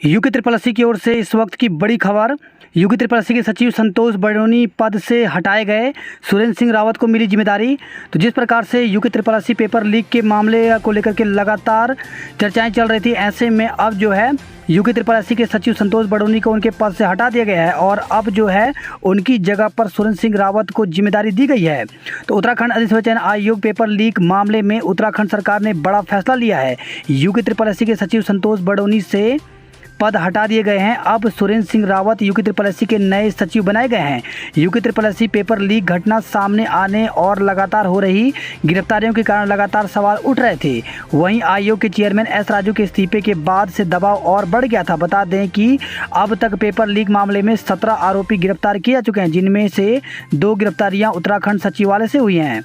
UK triple SC की ओर से इस वक्त की बड़ी खबर। यूके ट्रिपल एससी के सचिव संतोष बडोनी पद से हटाए गए, सुरेंद्र सिंह रावत को मिली जिम्मेदारी। तो जिस प्रकार से UK triple SC paper leak के मामले को लेकर के लगातार चर्चाएं चल रही थी, ऐसे में अब जो है यूके ट्रिपल एससी के सचिव संतोष बडोनी को उनके पद से हटा दिया गया है और अब जो है उनकी जगह पर सुरेंद्र सिंह रावत को जिम्मेदारी दी गई है। तो उत्तराखंड अधिसूचना आयोग पेपर लीक मामले में उत्तराखंड सरकार ने बड़ा फैसला लिया है। यूके ट्रिपल एससी के सचिव संतोष बडोनी से पद हटा दिए गए हैं। अब Surendra Singh Rawat UK triple SC के नए सचिव बनाए गए हैं। UK triple SC paper leak घटना सामने आने और लगातार हो रही गिरफ्तारियों के कारण लगातार सवाल उठ रहे थे। वहीं आयोग के चेयरमैन एस राजू के इस्तीफे के बाद से दबाव और बढ़ गया था। बता दें कि अब तक पेपर लीक मामले में 17 आरोपी गिरफ्तार किए जा चुके हैं, जिनमें से 2 गिरफ्तारियां उत्तराखंड सचिवालय से हुई हैं।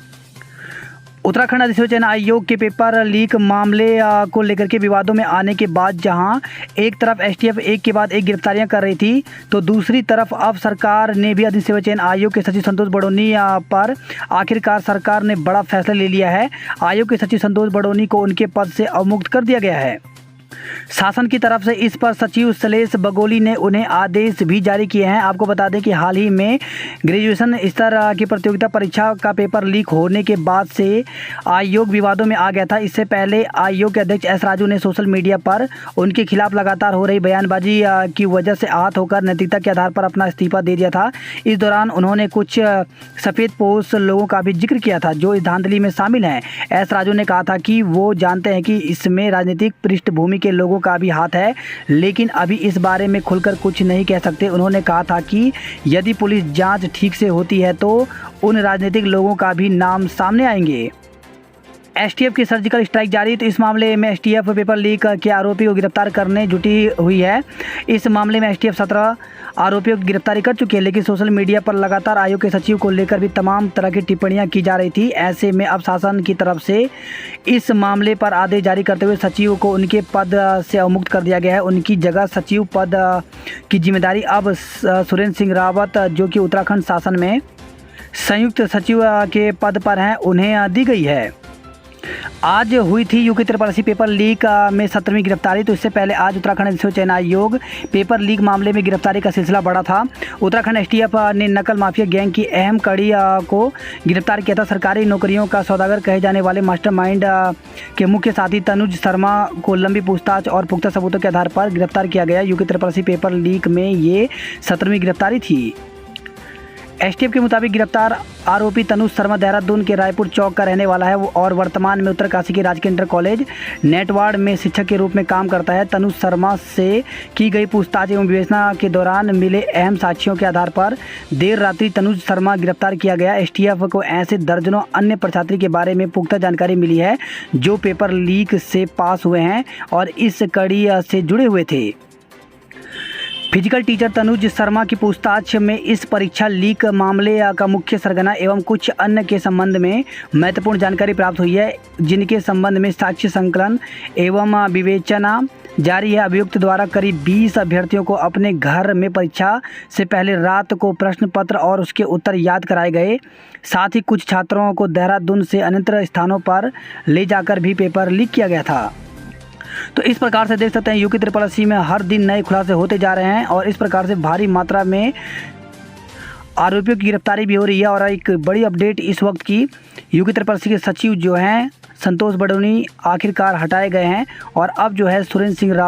उत्तराखंड अधिसूचना आयोग के पेपर लीक मामले को लेकर के विवादों में आने के बाद जहां एक तरफ एसटीएफ एक के बाद एक गिरफ्तारियां कर रही थी, तो दूसरी तरफ अब सरकार ने भी अधिसूचना आयोग के सचिव संतोष बडोनी पर आखिरकार सरकार ने बड़ा फैसला ले लिया है। आयोग के सचिव संतोष बडोनी को उनके पद से अवमुक्त कर दिया गया है। शासन की तरफ से इस पर सचिव शैलेश बगोली ने उन्हें आदेश भी जारी किए हैं। आपको बता दें कि हाल ही में ग्रेजुएशन स्तर की प्रतियोगिता परीक्षा का पेपर लीक होने के बाद से आयोग विवादों में आ गया था। इससे पहले आयोग के अध्यक्ष एस राजू ने सोशल मीडिया पर उनके खिलाफ लगातार हो रही बयानबाजी की वजह से आहत होकर नैतिकता के आधार पर अपना इस्तीफा दे दिया था। इस दौरान उन्होंने कुछ सफ़ेद पोश लोगों का भी जिक्र किया था जो इस धांधली में शामिल हैं। एस राजू ने कहा था कि वो जानते हैं कि इसमें राजनीतिक पृष्ठभूमि के लोगों का भी हाथ है, लेकिन अभी इस बारे में खुलकर कुछ नहीं कह सकते। उन्होंने कहा था कि यदि पुलिस जांच ठीक से होती है तो उन राजनीतिक लोगों का भी नाम सामने आएंगे। एसटीएफ की सर्जिकल स्ट्राइक जारी। तो इस मामले में एसटीएफ पेपर लीक के आरोपी को गिरफ्तार करने जुटी हुई है। इस मामले में एसटीएफ 17 आरोपियों की गिरफ्तारी कर चुकी है, लेकिन सोशल मीडिया पर लगातार आयोग के सचिव को लेकर भी तमाम तरह की टिप्पणियां की जा रही थी। ऐसे में अब शासन की तरफ से इस मामले पर आदेश जारी करते हुए सचिव को उनके पद से अवमुक्त कर दिया गया है। उनकी जगह सचिव पद की जिम्मेदारी अब सुरेंद्र सिंह रावत, जो कि उत्तराखंड शासन में संयुक्त सचिव के पद पर हैं, उन्हें दी गई है। आज हुई थी UK triple SC paper leak में 17वीं गिरफ्तारी। तो इससे पहले आज उत्तराखंड अधिसूचना आयोग पेपर लीक मामले में गिरफ्तारी का सिलसिला बढ़ा था। उत्तराखंड एसटीएफ ने नकल माफिया गैंग की अहम कड़ी को गिरफ्तार किया था। सरकारी नौकरियों का सौदागर कहे जाने वाले मास्टरमाइंड के मुख्य साथी तनुज शर्मा को लंबी पूछताछ और पुख्ता सबूतों के आधार पर गिरफ्तार किया गया। UK triple SC paper leak में ये 17वीं गिरफ्तारी थी। एसटीएफ के मुताबिक गिरफ्तार आरोपी तनुज शर्मा देहरादून के रायपुर चौक का रहने वाला है और वर्तमान में उत्तरकाशी के राजकीय इंटर कॉलेज नेटवाड़ में शिक्षक के रूप में काम करता है। तनुज शर्मा से की गई पूछताछ एवं विवेचना के दौरान मिले अहम साक्ष्यों के आधार पर देर रात्रि तनुज शर्मा गिरफ्तार किया गया। एसटीएफ को ऐसे दर्जनों अन्य परीक्षार्थी के बारे में पुख्ता जानकारी मिली है जो पेपर लीक से पास हुए हैं और इस कड़ी से जुड़े हुए थे। फिजिकल टीचर तनुज शर्मा की पूछताछ में इस परीक्षा लीक मामले का मुख्य सरगना एवं कुछ अन्य के संबंध में महत्वपूर्ण जानकारी प्राप्त हुई है, जिनके संबंध में साक्ष्य संकलन एवं विवेचना जारी है। अभियुक्त द्वारा करीब 20 अभ्यर्थियों को अपने घर में परीक्षा से पहले रात को प्रश्न पत्र और उसके उत्तर याद कराए गए। साथ ही कुछ छात्रों को देहरादून से अन्यत्र स्थानों पर ले जाकर भी पेपर लीक किया गया था। तो इस प्रकार से देख सकते हैं यूके ट्रिपल एससी में हर दिन नए खुलासे होते जा रहे हैं और इस प्रकार से भारी मात्रा में आरोपियों की गिरफ्तारी भी हो रही है। और एक बड़ी अपडेट इस वक्त की, यूके ट्रिपल एससी के सचिव जो हैं संतोष बडोनी आखिरकार हटाए गए हैं और अब जो है सुरेंद्र सिंह रावत